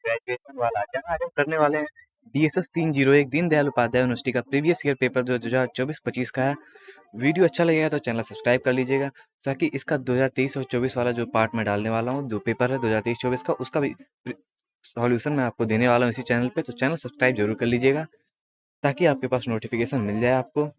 Graduation वाला, जहाँ आज हम करने वाले हैं DSS 301 दीनदयाल उपाध्याय यूनिवर्सिटी का प्रीवियस ईयर पेपर जो 2024-25 का है। वीडियो अच्छा लगेगा तो चैनल सब्सक्राइब कर लीजिएगा, ताकि इसका 2023 और 24 वाला जो पार्ट में डालने वाला हूँ, जो पेपर है 2023-24 का, उसका भी सॉल्यूशन मैं आपको देने वाला हूँ इसी चैनल पे। तो चैनल सब्सक्राइब जरूर कर लीजिएगा, ताकि आपके पास नोटिफिकेशन मिल जाए आपको।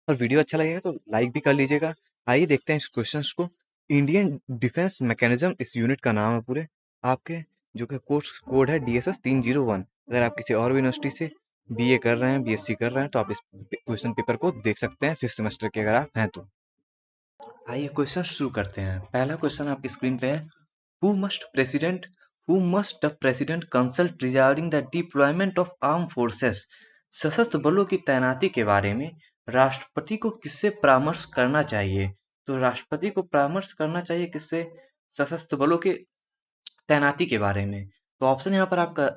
और वीडियो अच्छा लगेगा तो लाइक भी कर लीजिएगा। आइए देखते हैं इस क्वेश्चंस को। इंडियन डिफेंस मैकेनिज्म इस यूनिट का नाम है पूरे आपके, जो कि कोर्स कोड है DSS 301। अगर आप किसी और भी यूनिवर्सिटी से BA कर रहे हैं, BSc कर रहे हैं, तो आप इस क्वेश्चन पेपर को देख सकते हैं 5th सेमेस्टर के, अगर आप हैं तो। आइए क्वेश्चन शुरू करते हैं। पहला क्वेश्चन आपकी स्क्रीन पे है, who must the president consult regarding the deployment of arm forces. सशस्त्र बलों की तैनाती के बारे में राष्ट्रपति को किससे परामर्श करना चाहिए? तो राष्ट्रपति को परामर्श करना चाहिए किससे? सशस्त्र बलों के तैनाती के बारे में। तो ऑप्शन यहाँ पर आपका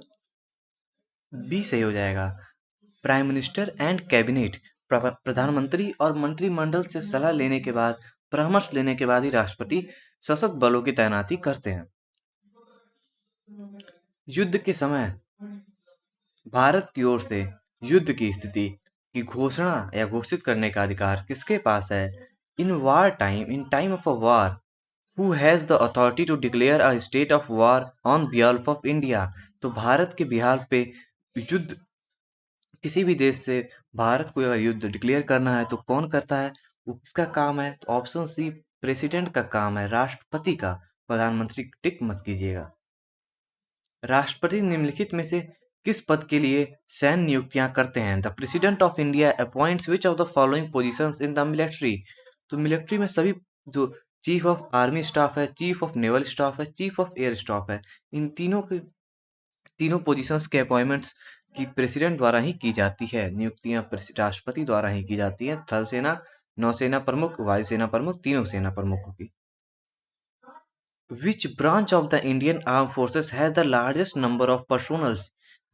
बी सही हो जाएगा, प्राइम मिनिस्टर एंड कैबिनेट। प्रधानमंत्री और मंत्रिमंडल से सलाह लेने के बाद, परामर्श लेने के बाद ही राष्ट्रपति सशस्त्र बलों की तैनाती करते हैं। युद्ध के समय भारत की ओर से युद्ध की स्थिति की घोषणा या घोषित करने का अधिकार किसके पास है? In time of a war, who has the authority to declare a state of war on behalf of India. तो भारत के बिहार पे युद्ध, किसी भी देश से भारत को अगर युद्ध डिक्लेयर करना है तो कौन करता है, वो किसका काम है? तो ऑप्शन सी प्रेसिडेंट का काम है, राष्ट्रपति का। प्रधानमंत्री टिक मत कीजिएगा। राष्ट्रपति निम्नलिखित में से किस पद के लिए सैन्य नियुक्तियां करते हैं? The president of India appoints which of the following positions in the military. तो मिलिट्री में सभी जो चीफ ऑफ आर्मी स्टाफ है, चीफ ऑफ नेवल स्टाफ है, चीफ ऑफ एयर स्टाफ है, इन तीनों पोजीशंस के अपॉइंटमेंट्स की प्रेसिडेंट द्वारा ही की जाती है। नियुक्तियां राष्ट्रपति द्वारा ही की जाती है। थल सेना, नौसेना प्रमुख, वायुसेना प्रमुख, तीनों सेना प्रमुखों की। Which branch of the Indian Armed Forces has the largest number of personals?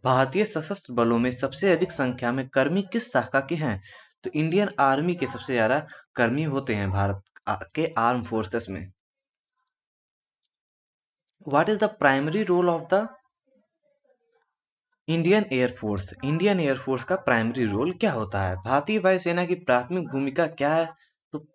भारतीय सशस्त्र बलों में सबसे अधिक संख्या में कर्मी किस शाखा के हैं? तो इंडियन आर्मी के सबसे ज्यादा कर्मी होते हैं भारत के आर्म फोर्सेस में। What is the primary role of the Indian air force? Indian air force का प्राइमरी रोल क्या होता है? भारतीय वायुसेना की प्राथमिक भूमिका क्या है? तो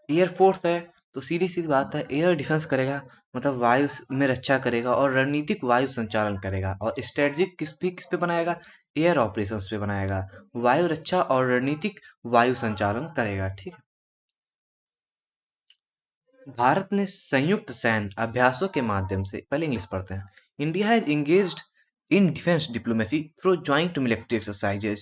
एयरफोर्स है तो सीधी सीधी बात है, एयर डिफेंस करेगा, मतलब वायु में रक्षा करेगा, और रणनीतिक वायु संचालन करेगा, और स्ट्रेटजिक किस पे बनाएगा? एयर ऑपरेशंस पे बनाएगा। वायु रक्षा और रणनीतिक वायु संचालन करेगा। ठीक है। भारत ने संयुक्त सैन्य अभ्यासों के माध्यम से, पहले इंग्लिश पढ़ते हैं, India has engaged in defense diplomacy through joint military exercises.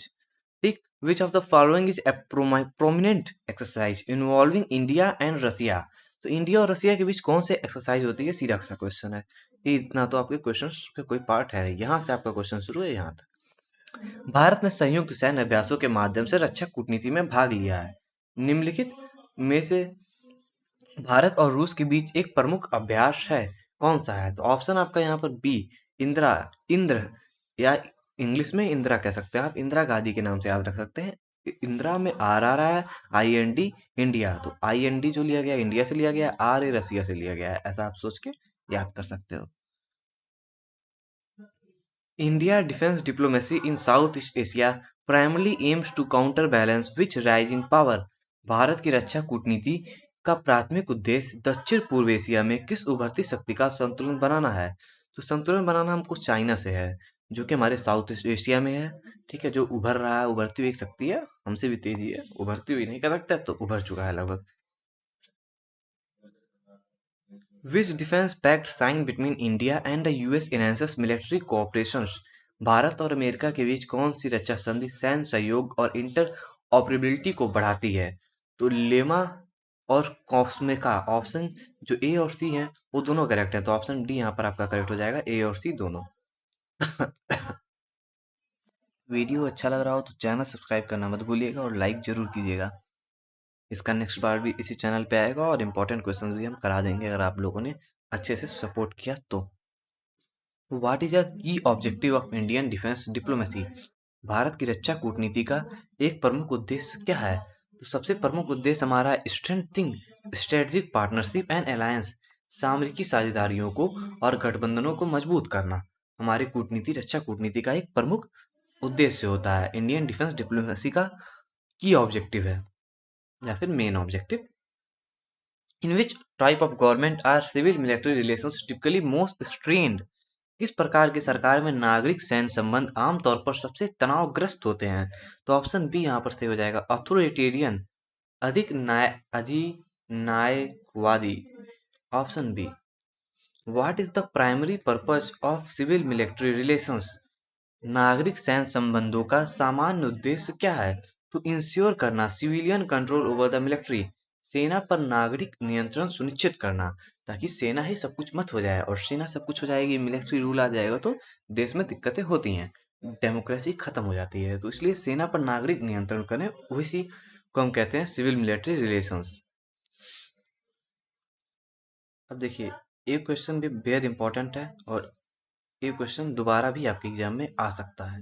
ठीक, which of the following is a prominent exercise involving India and Russia? तो इंडिया और रसिया के बीच कौन से एक्सरसाइज होती है? सीधा सा क्वेश्चन है ये। इतना तो आपके क्वेश्चन के कोई पार्ट है नहीं, यहाँ से आपका क्वेश्चन शुरू है यहाँ तक। भारत ने संयुक्त सैन्य अभ्यासों के माध्यम से रक्षा कूटनीति में भाग लिया है। निम्नलिखित में से भारत और रूस के बीच एक प्रमुख अभ्यास है, कौन सा है? तो ऑप्शन आपका यहाँ पर बी, इंद्र, या इंग्लिश में इंदिरा कह सकते हैं आप, इंदिरा गांधी के नाम से याद रख सकते हैं। इंदिरा में आर आ रहा है, IND इंडिया, तो IND जो लिया गया इंडिया से लिया गया, आर ए रसिया से लिया गया है, ऐसा आप सोच के याद कर सकते हो। India defence diplomacy in South East Asia primarily aims to counterbalance which rising power. Bharat की रक्षा कूटनीति का प्राथमिक उद्देश्य दक्षिण पूर्व एशिया में किस उभरती शक्ति का संतुलन बनाना है? तो संतुलन बनाना हमको चाइना से है, जो कि हमारे साउथ ईस्ट एशिया में है। ठीक है, जो उभर रहा है, उभरती हुई एक शक्ति है, हमसे भी तेजी है, उभरती हुई नहीं कर सकते, अब तो उभर चुका है लगभग। Which defense pact signed between India and the US enhances military cooperations? Bharat और अमेरिका के बीच कौन सी रक्षा संधि सैन्य सहयोग और इंटर ऑपरेबिलिटी को बढ़ाती है? तो लेमा और कॉस्मेका। ऑप्शन जो ए और सी हैं वो दोनों करेक्ट हैं, तो ऑप्शन डी यहाँ पर आपका करेक्ट हो जाएगा, ए और सी दोनों। वीडियो अच्छा लग रहा हो तो चैनल सब्सक्राइब करना मत भूलिएगा और लाइक जरूर कीजिएगा। इसका नेक्स्ट पार्ट भी इसी चैनल पे आएगा, और इम्पोर्टेंट क्वेश्चन भी हम करा देंगे अगर आप लोगों ने अच्छे से सपोर्ट किया तो। व्हाट इज अ की objective of Indian defence diplomacy? Bharat की रक्षा कूटनीति का एक प्रमुख उद्देश्य क्या है? तो सबसे प्रमुख उद्देश्य हमारा strengthening strategic partnership and alliance, सामरिकी साझेदारियों को और गठबंधनों को मजबूत करना। हमारी कूटनीति, रक्षा कूटनीति का एक प्रमुख उद्देश्य होता है। इंडियन डिफेंस डिप्लोमेसी का की ऑब्जेक्टिव है या फिर main objective. In which type of government are civil military relations typically most strained. किस प्रकार की सरकार में नागरिक सैन्य संबंध आमतौर पर सबसे तनावग्रस्त होते हैं? तो ऑप्शन बी यहाँ पर सही हो जाएगा, अथॉरिटेरियन, अधिनायकवादी। Option B. What is the primary purpose of civil military relations? नागरिक सैन्य संबंधों का सामान्य उद्देश्य क्या है? टू इंश्योर करना civilian control over the military, सेना पर नागरिक नियंत्रण सुनिश्चित करना, ताकि सेना ही सब कुछ मत हो जाए, और सेना सब कुछ हो जाएगी, मिलिट्री रूल आ जाएगा तो देश में दिक्कतें होती हैं, डेमोक्रेसी खत्म हो जाती है। तो इसलिए सेना पर नागरिक नियंत्रण करें, उसी को हम कहते हैं सिविल मिलिट्री रिलेशंस। अब देखिए, एक क्वेश्चन भी बेहद इंपॉर्टेंट है और ये क्वेश्चन दोबारा भी आपके एग्जाम में आ सकता है।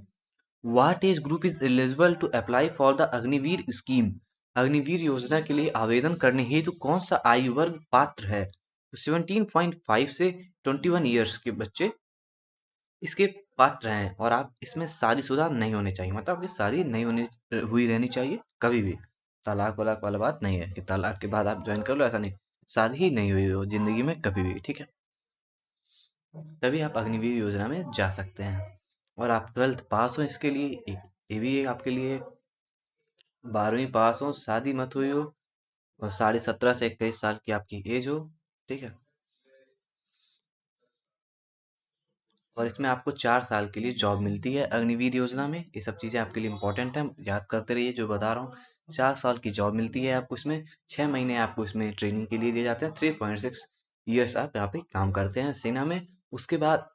What age group is eligible to apply for the Agniveer scheme? Agniveer योजना के लिए आवेदन करने हेतु कौन सा आयु वर्ग पात्र है? तो 17.5 से 21 ईयर्स के बच्चे इसके पात्र हैं, और आप इसमें शादीशुदा नहीं होने चाहिए, मतलब आपकी शादी नहीं होनी हुई रहनी चाहिए कभी भी। तलाक वलाक वाला बात नहीं है कि तलाक के बाद आप ज्वाइन कर लो, ऐसा नहीं। शादी ही नहीं हुई हो जिंदगी में कभी भी, ठीक है, तभी आप अग्निवीर योजना में जा सकते हैं। और आप 12th पास हो, इसके लिए ये भी एक आपके लिए 12वीं पास हो, शादी मत हुई हो, और 17.5 से 21 साल की आपकी एज हो, ठीक है। और इसमें आपको 4 साल के लिए जॉब मिलती है अग्निवीर योजना में। ये सब चीज़ें आपके लिए इंपॉर्टेंट है, याद करते रहिए जो बता रहा हूँ। 4 साल की जॉब मिलती है आपको इसमें, 6 महीने आपको इसमें ट्रेनिंग के लिए दिए जाते हैं, 3.6 ईयर्स आप यहाँ पे काम करते हैं सेना में। उसके बाद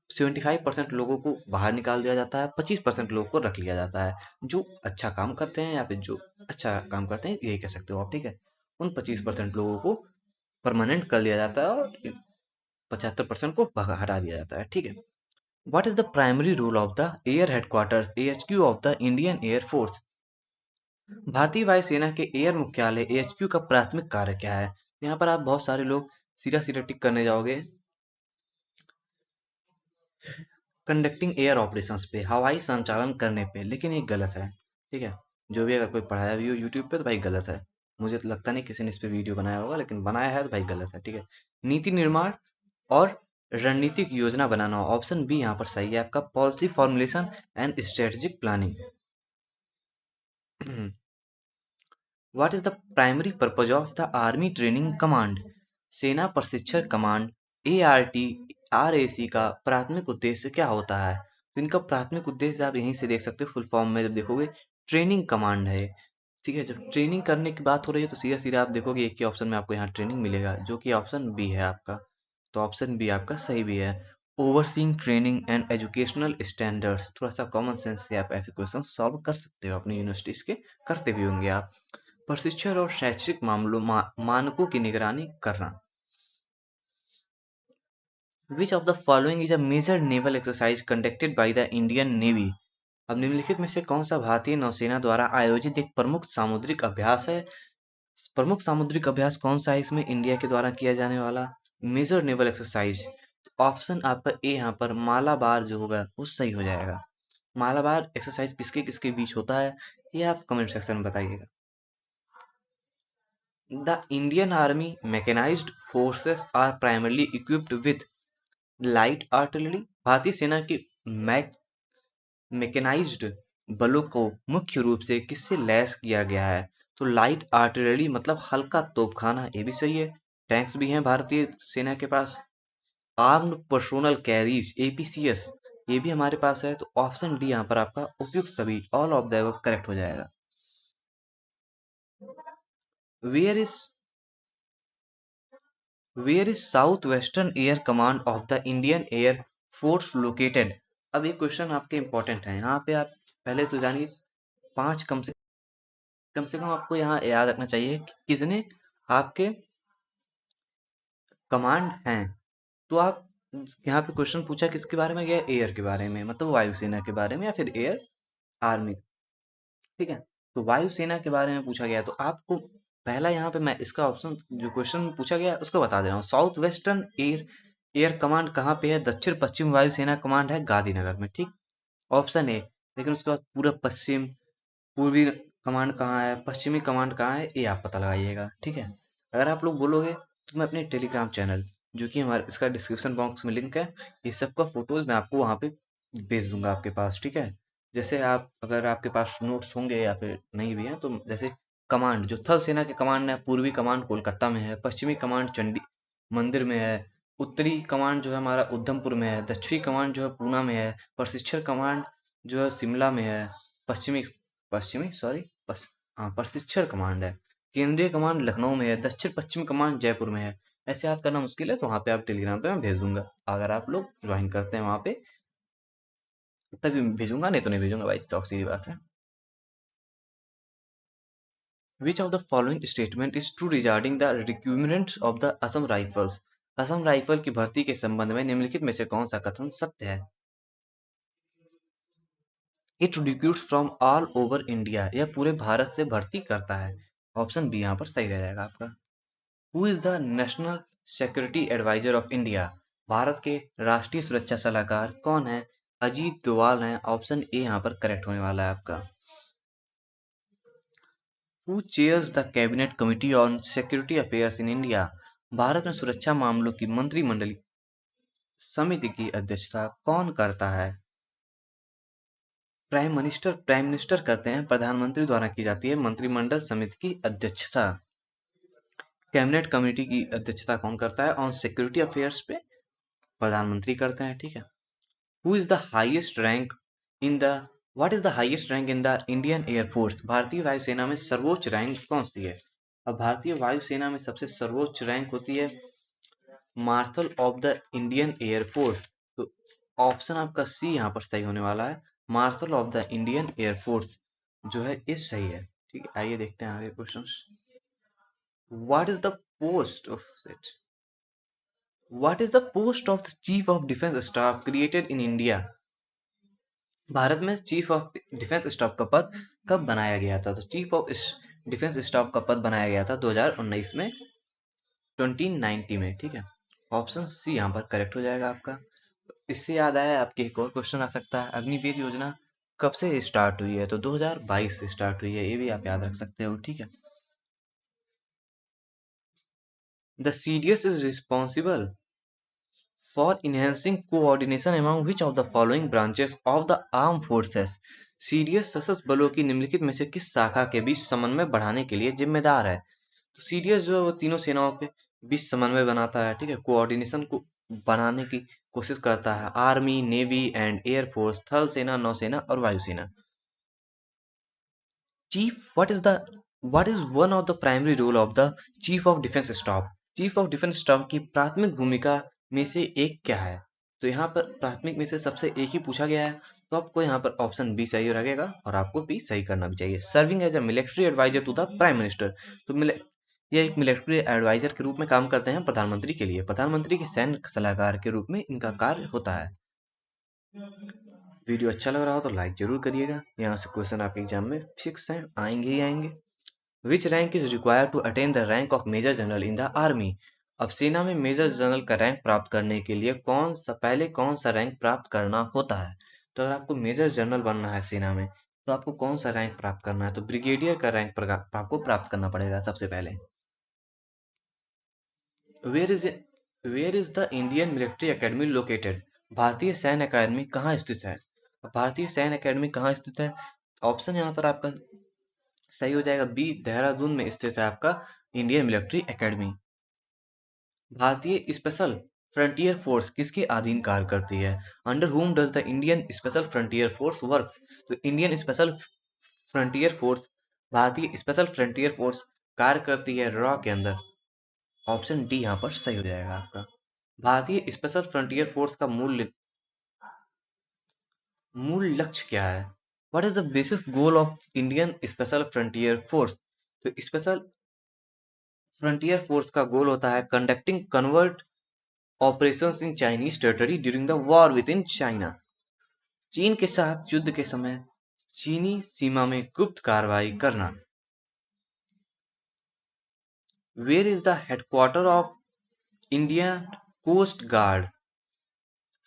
75% लोगों को बाहर निकाल दिया जाता है, 25% लोगों को रख लिया जाता है, जो अच्छा काम करते हैं, या फिर जो अच्छा काम करते हैं यही कह सकते हो आप, ठीक है। उन 25% लोगों को परमानेंट कर लिया जाता है, और 75% को हटा दिया जाता है, ठीक है। What is the primary role of the Air Headquarters AHQ of the Indian Air Force? भारतीय वायुसेना के एयर मुख्यालय AHQ का प्राथमिक कार्य क्या है? यहाँ पर आप बहुत सारे लोग सीधा सीधा टिक करने जाओगे कंडक्टिंग एयर ऑपरेशंस पे, हवाई संचालन करने पे, लेकिन ये गलत है, ठीक है। जो भी अगर कोई पढ़ाया भी हो यूट्यूब पे तो भाई गलत है। मुझे तो लगता नहीं किसी ने इस पे वीडियो बनाया होगा, लेकिन बनाया है तो भाई गलत है, ठीक है। नीति निर्माण और रणनीतिक योजना बनाना, ऑप्शन बी यहाँ पर सही है आपका, policy formulation and strategic planning. What is the primary purpose of the army training command? सेना प्रशिक्षण कमांड ART RAC का प्राथमिक उद्देश्य क्या होता है? तो इनका प्राथमिक उद्देश्य आप यहीं से देख सकते हो, फुल फॉर्म में जब देखोगे ट्रेनिंग कमांड है, ठीक है। जब ट्रेनिंग करने की बात हो रही है तो सीधा सीधा आप देखोगे एक ही ऑप्शन में आपको यहाँ ट्रेनिंग मिलेगा, जो कि ऑप्शन बी है आपका। तो ऑप्शन बी आपका सही भी है। Overseeing training and educational standards, थोड़ा सा कॉमन सेंस से आप ऐसे क्वेश्चन सॉल्व कर सकते हो अपनी यूनिवर्सिटीज के, करते भी होंगे आप। प्रशिक्षण और शैक्षिक मामलों मानकों की निगरानी करना। Which of the following is a major naval exercise conducted by the Indian Navy? अब निम्नलिखित में से कौन सा भारतीय नौसेना द्वारा आयोजित एक प्रमुख सामुद्रिक अभ्यास है? प्रमुख सामुद्रिक अभ्यास कौन सा है इसमें इंडिया के द्वारा किया जाने वाला मेजर नेवल एक्सरसाइज? ऑप्शन आपका ए यहाँ पर मालाबार जो होगा वो सही हो जाएगा। मालाबार एक्सरसाइज किसके किसके बीच होता है, ये आप कमेंट सेक्शन में बताइएगा। The Indian Army mechanised forces are primarily equipped with light artillery. भारतीय सेना की मैकेनाइज्ड बलों को मुख्य रूप से किससे लैस किया गया है? तो लाइट आर्टिलरी मतलब हल्का तोपखाना, ये भी सही है। टैंक्स भी हैं भारतीय सेना के पास। आर्म्ड पर्सोनल कैरीज APCS, ये भी हमारे पास है। तो ऑप्शन डी यहाँ पर आपका उपयुक्त सभी, all of the above correct हो जाएगा। Where is where is South Western Air Command of the Indian Air Force located? अब ये क्वेश्चन आपके इंपॉर्टेंट है, यहाँ पे आप पहले तो जानिए 5 कम से कम आपको यहाँ याद रखना चाहिए कि कितने आपके कमांड हैं। तो आप यहाँ पे क्वेश्चन पूछा किसके बारे में गया, एयर के बारे में, मतलब वायुसेना के बारे में या फिर एयर आर्मी, ठीक है। तो वायुसेना के बारे में पूछा गया, तो आपको पहला यहाँ पे मैं इसका ऑप्शन जो क्वेश्चन पूछा गया उसको बता दे रहा हूँ। South Western air air command कहाँ पे है? दक्षिण पश्चिम वायुसेना कमांड है गांधीनगर में, ठीक। Option A. लेकिन उसके बाद पूरा पश्चिम, पूर्वी कमांड कहाँ है, पश्चिमी कमांड कहाँ है, ये आप पता लगाइएगा, ठीक है। अगर आप लोग बोलोगे तो मैं अपने टेलीग्राम चैनल, जो कि हमारे इसका डिस्क्रिप्शन बॉक्स में लिंक है, ये सब का फोटोज मैं आपको वहाँ पे भेज दूंगा आपके पास, ठीक है। जैसे आप, अगर आपके पास नोट्स होंगे या फिर नहीं भी हैं, तो जैसे कमांड, जो थल सेना के कमांड है, पूर्वी कमांड कोलकाता में है, पश्चिमी कमांड चंडी मंदिर में है, उत्तरी कमांड जो है हमारा उधमपुर में है, दक्षिणी कमांड जो है पूना में है, प्रशिक्षण कमांड जो है शिमला में है, पश्चिमी पश्चिमी सॉरी पस, हाँ प्रशिक्षण कमांड है, केंद्रीय कमांड लखनऊ में है, दक्षिण पश्चिम कमांड जयपुर में है। ऐसे याद करना मुश्किल है, तो वहाँ पे आप टेलीग्राम पे मैं भेज दूंगा, अगर आप लोग ज्वाइन करते हैं वहाँ पे तभी भेजूंगा, नहीं तो नहीं भेजूंगा भाई, चौक सीधी बात है। Which of the following statement is true regarding the requirements of the Assam Rifles? Assam rifle की भर्ती के संबंध में निम्नलिखित में से कौन सा कथन सत्य है? It recruits from all over India, यह पूरे भारत से भर्ती करता है। ऑप्शन बी यहाँ पर सही रह जाएगा आपका। Who is the National Security Advisor of India? Bharat के राष्ट्रीय सुरक्षा सलाहकार कौन है? अजीत डोवाल हैं। ऑप्शन ए यहाँ पर करेक्ट होने वाला है आपका। Who chairs the cabinet committee on security affairs in India? Bharat में सुरक्षा मामलों की मंत्रिमंडलीय समिति की अध्यक्षता कौन करता है? प्राइम मिनिस्टर करते हैं, प्रधानमंत्री द्वारा की जाती है मंत्रिमंडल समिति की अध्यक्षता। कैबिनेट कमेटी की अध्यक्षता कौन करता है? ऑन सिक्योरिटी अफेयर्स पे प्रधानमंत्री करते हैं, ठीक है। Who is the highest rank in the what is the highest rank in the Indian Air Force? भारतीय वायुसेना में सर्वोच्च रैंक कौन सी है? अब भारतीय वायुसेना में सबसे सर्वोच्च रैंक होती है marshal of the Indian air force. तो ऑप्शन आपका सी यहाँ पर सही होने वाला है, marshal of the Indian air force जो है ये सही है, ठीक है। आइए देखते हैं आगे questions. What is the post of it what is the post of the Chief of Defence staff created in India? Bharat में चीफ ऑफ डिफेंस स्टाफ का पद कब बनाया गया था? तो चीफ ऑफ डिफेंस स्टाफ का पद बनाया गया था 2019 में, 2090 में, ठीक है। ऑप्शन सी यहाँ पर करेक्ट हो जाएगा आपका। इससे याद आया, आपके एक और क्वेश्चन आ सकता है, अग्निवीर योजना कब से स्टार्ट हुई है? तो 2022 से स्टार्ट हुई है, ये भी आप याद रख सकते हो, ठीक है। The CDS is responsible for enhancing coordination among which of the following branches of the arm forces? CDS सशस्त्र बलों की निम्नलिखित में से किस शाखा के बीच समन्वय बढ़ाने के लिए जिम्मेदार है? तो सीडीएस जो है वो तीनों सेनाओं के बीच समन्वय बनाता है, ठीक है, कोऑर्डिनेशन को बनाने की कोशिश करता है। आर्मी, नेवी एंड एयरफोर्स, थल सेना, नौसेना और वायुसेना। Chief what is one of the primary role of the Chief of Defence Staff? Chief of Defence Staff की प्राथमिक भूमिका में से एक क्या है? तो यहाँ पर प्राथमिक में से सबसे एक ही पूछा गया है, तो आपको यहाँ पर ऑप्शन बी सही रहेगा और आपको बी सही करना भी चाहिए। Serving as a military advisor to the Prime Minister. तो ये एक मिलिट्री एडवाइजर के रूप में काम करते हैं प्रधानमंत्री के लिए, प्रधानमंत्री के सैन्य सलाहकार के रूप में इनका कार्य होता है। वीडियो अच्छा लग रहा हो तो लाइक जरूर करिएगा, यहाँ से क्वेश्चन आपके एग्जाम में फिक्स हैं, आएंगे ही आएंगे। Which rank is required to attain the rank of Major General in the army? अब सेना में मेजर जनरल का रैंक प्राप्त करने के लिए कौन सा रैंक प्राप्त करना होता है? तो अगर आपको मेजर जनरल बनना है सेना में, तो आपको कौन सा रैंक प्राप्त करना है? तो ब्रिगेडियर का रैंक आपको प्राप्त करना पड़ेगा सबसे पहले। Where is where is the Indian Military Academy located? भारतीय सैन्य अकादमी कहाँ स्थित है? भारतीय सैन्य अकादमी कहाँ स्थित है? ऑप्शन यहाँ पर आपका सही हो जाएगा बी, देहरादून में स्थित है आपका इंडियन मिलिट्री एकेडमी। भारतीय स्पेशल फ्रंटियर फोर्स किसके अधीन कार्य करती है? अंडर हुम does the Indian special Frontier force works? तो इंडियन स्पेशल फ्रंटियर फोर्स, भारतीय स्पेशल फ्रंटियर फोर्स कार्य करती है रॉ के अंदर। ऑप्शन डी यहाँ पर सही हो जाएगा आपका। भारतीय स्पेशल फ्रंटियर फोर्स का मूल लक्ष्य क्या है? What is the basic goal of Indian special Frontier force? तो स्पेशल फ्रंटियर फोर्स का गोल होता है conducting convert operations in Chinese territory during the war with in China. चीन के साथ युद्ध के समय चीनी सीमा में गुप्त कार्रवाई करना। Where is the headquarter of Indian Coast Guard,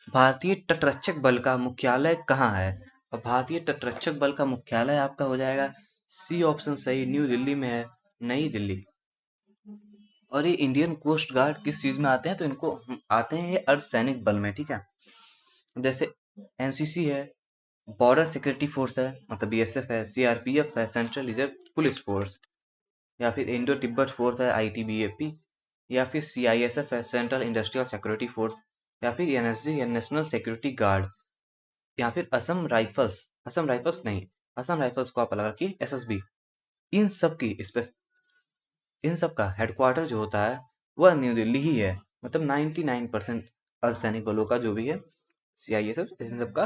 भारतीय तटरक्षक बल का मुख्यालय कहाँ है? और भारतीय तटरक्षक बल का मुख्यालय आपका हो जाएगा सी ऑप्शन सही, न्यू दिल्ली में है, नई दिल्ली। और ये इंडियन कोस्ट गार्ड किस चीज में आते हैं? तो इनको आते हैं ये अर्धसैनिक बल में, ठीक है। जैसे एनसीसी है, बॉर्डर सिक्योरिटी फोर्स है, मतलब बीएसएफ है, सीआरपीएफ है, सेंट्रल रिजर्व पुलिस फोर्स, या फिर इंडो तिब्बत फोर्स है आईटीबीपी, या फिर सीआईएसएफ है, सेंट्रल इंडस्ट्रियल सिक्योरिटी फोर्स, या फिर एनएसजी या नेशनल सिक्योरिटी गार्ड, या फिर असम राइफल्स नहीं, असम राइफल्स को आप अलग रखिए, एसएसबी। इन सब की इन सब का हेडक्वार्टर जो होता है वह न्यू दिल्ली ही है। मतलब 99% अर्धसैनिक बलों का जो भी है, सीआईएसएफ, इन सब का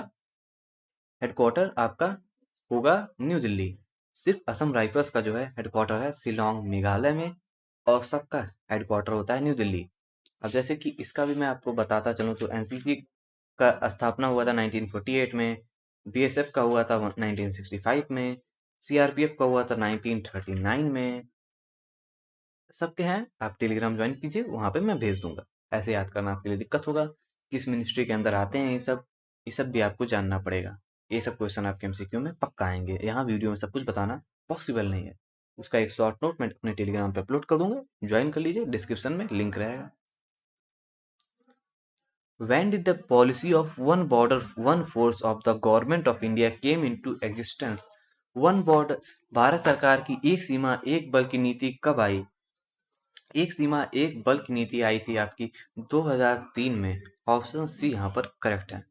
हेडक्वार्टर आपका होगा न्यू दिल्ली। सिर्फ असम राइफल्स का जो है हेडक्वार्टर है शिलोंग मेघालय में, और सबका हेडक्वार्टर होता है न्यू दिल्ली। अब जैसे कि इसका भी मैं आपको बताता चलूँ तो एनसीसी का स्थापना हुआ था 1948 में, बीएसएफ का हुआ था 1965 में, सीआरपीएफ का हुआ था 1939 में। सबके हैं, आप टेलीग्राम ज्वाइन कीजिए, वहां पे मैं भेज दूंगा। ऐसे याद करना आपके लिए दिक्कत होगा, किस मिनिस्ट्री के अंदर आते हैं ये सब भी आपको जानना पड़ेगा। ये सब क्वेश्चन आपके एमसीक्यू में पक्का आएंगे, यहाँ वीडियो में सब कुछ बताना पॉसिबल नहीं है। उसका एक शॉर्ट नोट मैं अपने टेलीग्राम पे अपलोड कर दूंगा, ज्वाइन कर लीजिए, डिस्क्रिप्शन में लिंक रहेगा। When did the policy of one border, one force of the government of India came into existence? One border, Bharat सरकार की एक सीमा एक बल की नीति कब आई? एक सीमा एक बल की नीति आई थी आपकी 2003 में। ऑप्शन सी यहाँ पर करेक्ट है।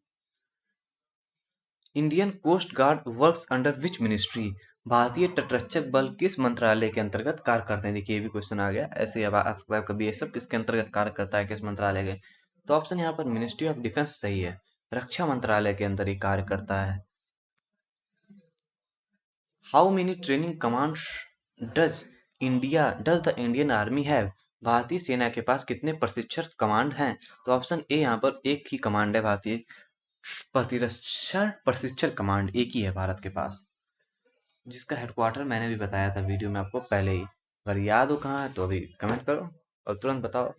Indian Coast Guard works under which ministry? भारतीय तटरक्षक बल किस मंत्रालय के अंतर्गत कार्य करते हैं? देखिए ये भी क्वेश्चन आ गया, ऐसे अब आ सकता है कभी, ये सब किसके अंतर्गत कार्य करता है, किस मंत्रालय के? तो ऑप्शन यहाँ पर मिनिस्ट्री ऑफ डिफेंस सही है, रक्षा मंत्रालय के अंदर ही कार्य करता है। How many training commands does does the Indian army have? भारतीय सेना के पास कितने प्रशिक्षण कमांड हैं? तो ऑप्शन ए यहाँ पर एक ही कमांड है, भारतीय प्रशिक्षण कमांड एक ही है भारत के पास, जिसका हेडक्वार्टर मैंने भी बताया था वीडियो में आपको पहले ही। अगर याद हो कहाँ है तो अभी कमेंट करो और तुरंत बताओ,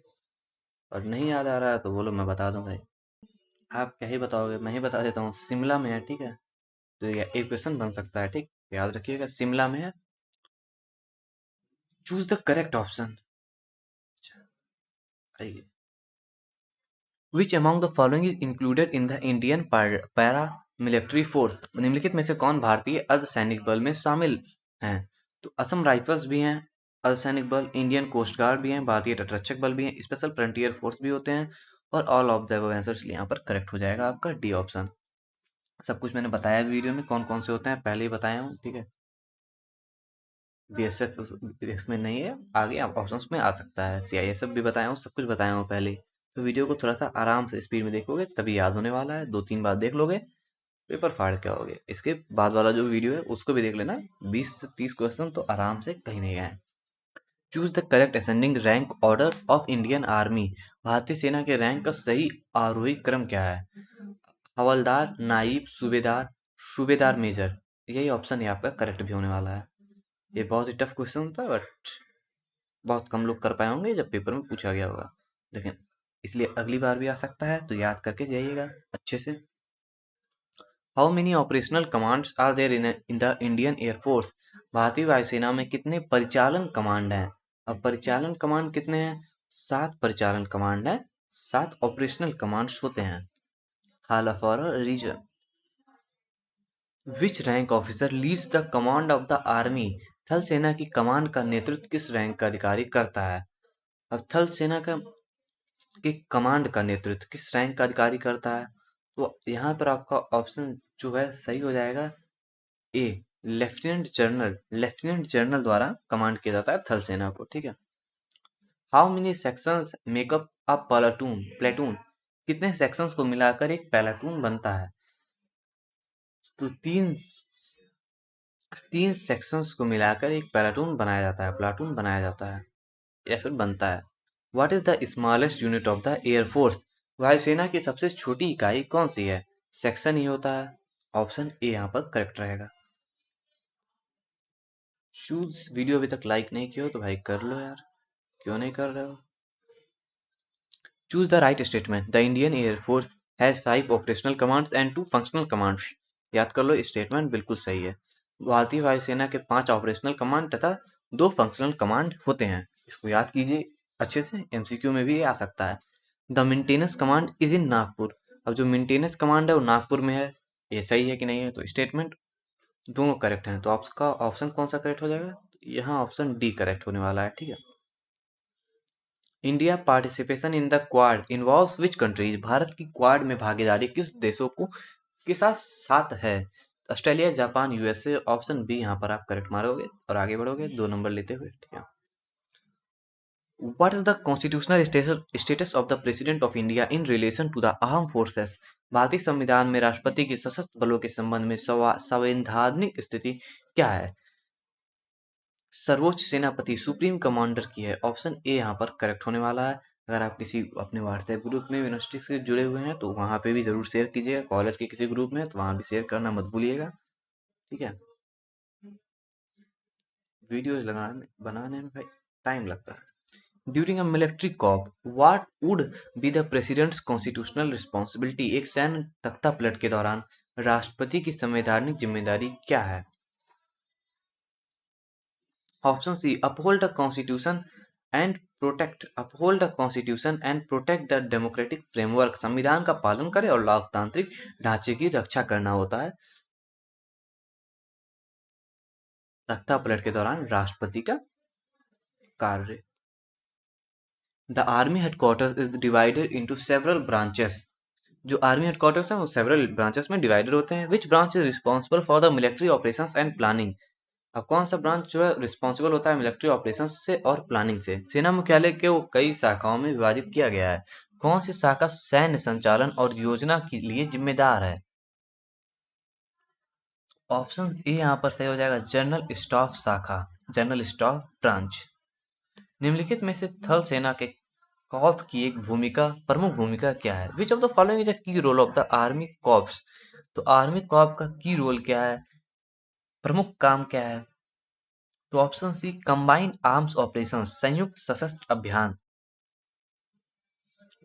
और नहीं याद आ रहा है तो बोलो, मैं बता दूं भाई। आप क्या ही बताओगे, मैं ही बता देता हूँ, शिमला में है, ठीक है। तो ये एक क्वेश्चन बन सकता है, ठीक, याद रखिएगा, शिमला में है। Choose the correct option. Which among the following is included in the Indian para military force? निम्नलिखित में से कौन भारतीय अर्धसैनिक बल में शामिल हैं? तो असम राइफल्स भी हैं अर्धसैनिक बल, इंडियन कोस्ट गार्ड भी हैं, भारतीय तटरक्षक बल भी हैं, स्पेशल फ्रंटियर फोर्स भी होते हैं, और all of the above answer यहाँ पर करेक्ट हो जाएगा आपका डी ऑप्शन। सब कुछ मैंने बताया वीडियो में कौन कौन से होते हैं, पहले ही बताया हूँ, ठीक है। बीएसएफ इसमें नहीं है, आगे आप ऑप्शंस में आ सकता है, सीआईएसएफ भी बताया हूँ, सब कुछ बताया हूँ पहले ही। तो वीडियो को थोड़ा सा आराम से स्पीड में देखोगे तभी याद होने वाला है, 2-3 बार देख लोगे पेपर फाड़ के आओगे। इसके बाद वाला जो वीडियो है उसको भी देख लेना, 20 से 30 क्वेश्चन तो आराम से कहीं नहीं आए। Choose the correct ascending rank order of Indian army? भारतीय सेना के रैंक का सही आरोही क्रम क्या है? हवलदार, नाइब, सूबेदार, सूबेदार मेजर। यही ऑप्शन है आपका करेक्ट भी होने वाला है। ये बहुत ही टफ क्वेश्चन था, बट बहुत कम लोग कर पाए होंगे जब पेपर में पूछा गया होगा, लेकिन इसलिए अगली बार भी आ सकता है, तो याद करके जाइएगा अच्छे से। How many operational commands are there in the Indian Air Force? भारतीय वायुसेना में कितने परिचालन कमांड हैं? अब परिचालन कमांड कितने हैं? 7 परिचालन कमांड हैं, 7 ऑपरेशनल कमांड्स होते हैं। हाला for a reason. Which rank officer leads the command of the army? थल सेना की कमांड का नेतृत्व किस रैंक का अधिकारी करता है? अब थल सेना का के कमांड का नेतृत्व किस रैंक का अधिकारी करता है? तो यहाँ पर आपका ऑप्शन जो है सही हो जाएगा ए, लेफ्टिनेंट जनरल। लेफ्टिनेंट जनरल द्वारा कमांड किया जाता है थल सेना को, ठीक है। How many sections makeup a platoon? Platoon कितने सेक्शंस को मिलाकर एक प्लाटून बनता है? तो तीन सेक्शंस को मिलाकर एक प्लाटून बनाया जाता है, प्लाटून बनाया जाता है या फिर बनता है। What is the smallest unit of the air force? वायुसेना की सबसे छोटी इकाई कौन सी है? सेक्शन ही होता है। ऑप्शन ए यहाँ पर करेक्ट रहेगा। शूज वीडियो अभी तक लाइक नहीं किया हो तो भाई कर लो यार, क्यों नहीं कर रहे हो? Choose the right statement. The Indian air force has 5 operational commands and 2 functional commands. याद कर लो, स्टेटमेंट बिल्कुल सही है। भारतीय वायुसेना के 5 ऑपरेशनल कमांड तथा 2 फंक्शनल कमांड होते हैं। इसको याद कीजिए अच्छे से, एमसीक्यू में भी ये आ सकता है। The maintenance command is in Nagpur. अब जो मेंटेनेंस कमांड है वो नागपुर में है। ये सही है कि नहीं है? तो स्टेटमेंट दोनों करेक्ट हैं। तो आपका ऑप्शन कौन सा करेक्ट हो जाएगा? यहाँ ऑप्शन डी करेक्ट होने वाला है। ठीक है। India participation in the quad involves which countries. Bharat की क्वाड में भागीदारी किस देशों को के साथ साथ है? Australia, Japan, USA. Option B यहाँ पर आप करेक्ट मारोगे और आगे बढ़ोगे 2 नंबर लेते हुए। ठीक है। What is the constitutional status of the President of India in relation to the armed forces? भारतीय संविधान में राष्ट्रपति की सशस्त्र बलों के संबंध में संवैधानिक स्थिति क्या है? सर्वोच्च सेनापति, सुप्रीम कमांडर की है। ऑप्शन ए यहाँ पर करेक्ट होने वाला है। अगर आप किसी अपने व्हाट्सएप ग्रुप में यूनिवर्सिटी से जुड़े हुए हैं तो वहां पे भी जरूर शेयर कीजिएगा। कॉलेज के किसी ग्रुप में तो वहां भी शेयर करना मत भूलिएगा। ठीक है। वीडियोज बनाने में भाई टाइम लगता है। During a military coup what would be the President's constitutional responsibility. एक सैन्य तख्ता पलट के दौरान राष्ट्रपति की संवैधानिक जिम्मेदारी क्या है? Option C, uphold the constitution and protect the democratic framework. संविधान का पालन करे और लोकतांत्रिक ढांचे की रक्षा करना होता है तख्ता पलट के दौरान राष्ट्रपति का कार्य। The army headquarters is divided into several branches. जो आर्मी हेडक्वार्टर्स हैं वो सेवरल ब्रांचेस में डिवाइडेड होते हैं। Which branch is responsible for the military operations and planning. अब कौन सा ब्रांच जो है रिस्पॉन्सिबल होता है मिलिट्री ऑपरेशंस से और प्लानिंग से? सेना मुख्यालय को कई शाखाओं में विभाजित किया गया है। कौन सी शाखा सैन्य संचालन और योजना के लिए जिम्मेदार है? ऑप्शन ए यहाँ पर सही हो जाएगा, जनरल स्टाफ शाखा, जनरल स्टाफ ब्रांच। निम्नलिखित में से थल सेना के कॉप की एक प्रमुख भूमिका क्या है? Which of the following is a key role of the army corps. तो आर्मी कॉप का की रोल क्या है, प्रमुख काम क्या है? तो option C, combined arms operation, संयुक्त सशस्त्र अभियान।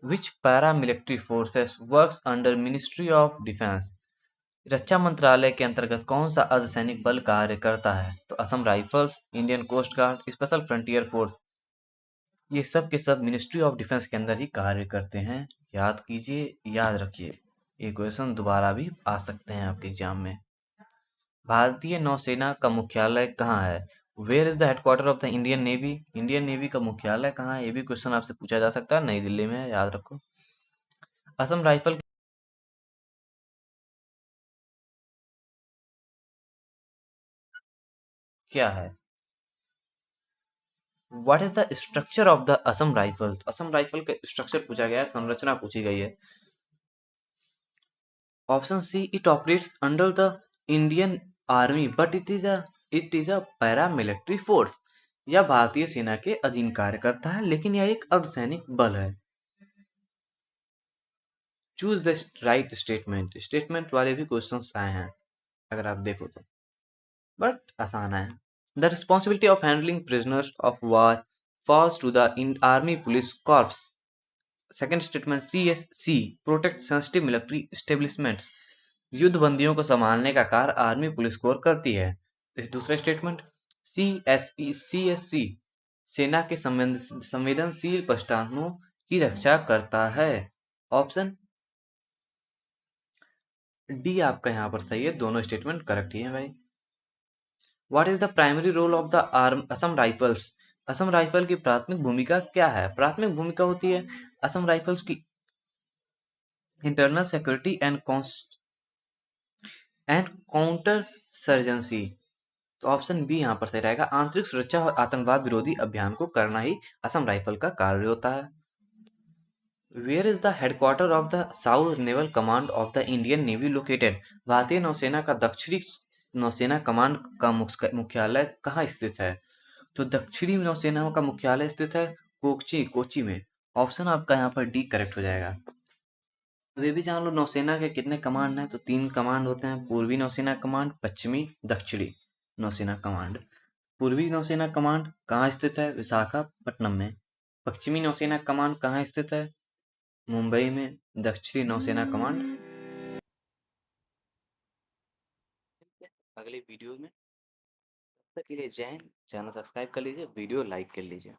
Which paramilitary forces works under ministry of defence. रक्षा मंत्रालय के अंतर्गत कौन सा अर्धसैनिक बल कार्य करता है? तो Assam Rifles, Indian Coast Guard, Special Frontier Force. ये सब के सब मिनिस्ट्री ऑफ डिफेंस के अंदर ही कार्य करते हैं। याद कीजिए, याद रखिए। ये क्वेश्चन दोबारा भी आ सकते हैं आपके एग्जाम में। भारतीय नौसेना का मुख्यालय कहाँ है? Where is the headquarter of the Indian Navy. Indian Navy का मुख्यालय कहाँ है? ये भी क्वेश्चन आपसे पूछा जा सकता है। नई दिल्ली में है, याद रखो। असम राइफल क्या है? What is the structure of the Assam rifle. Assam rifle का स्ट्रक्चर पूछा गया है, संरचना पूछी गई है। Option C, it operates under the Indian Army but it is a paramilitary force. यह भारतीय सेना के अधीन कार्य करता है लेकिन यह एक अर्धसैनिक बल है। Choose the right statement. Statement वाले भी क्वेश्चंस आए हैं अगर आप देखो तो, बट आसान है। The responsibility of handling prisoners of war falls to the army police corps. Second statement, CSC protect sensitive military establishments. युद्ध बंदियों को संभालने का कार्य आर्मी पुलिस कोर करती है। इस दूसरा स्टेटमेंट, CSC सेना के संवेदनशील पहचानों की रक्षा करता है। ऑप्शन डी आपका यहाँ पर सही है। दोनों स्टेटमेंट करेक्ट ही है भाई। What is the primary role of the Assam Rifles. Assam rifle की प्राथमिक भूमिका क्या है? प्राथमिक भूमिका होती है असम राइफल्स की internal security and counterinsurgency. तो ऑप्शन बी यहाँ पर सही रहेगा, आंतरिक सुरक्षा और आतंकवाद विरोधी अभियान को करना ही असम राइफल का कार्य होता है। Where is the headquarter of the South Naval Command of the Indian Navy located. भारतीय नौसेना का दक्षिणी नौसेना कमांड का मुख्यालय कहाँ स्थित है? तो दक्षिणी नौसेना का मुख्यालय स्थित है कोची में। ऑप्शन आपका यहाँ पर डी करेक्ट हो जाएगा। वे भी जान लो नौसेना के कितने कमांड हैं। तो 3 कमांड होते हैं, पूर्वी नौसेना कमांड, पश्चिमी, दक्षिणी नौसेना कमांड। पूर्वी नौसेना कमांड कहाँ स्थित है? विशाखापट्टनम में। पश्चिमी नौसेना कमांड कहाँ स्थित है? मुंबई में दक्षिणी नौसेना कमांड। अगले वीडियो में, तब तक के लिए जय हिंद। चैनल सब्सक्राइब कर लीजिए, वीडियो लाइक कर लीजिए।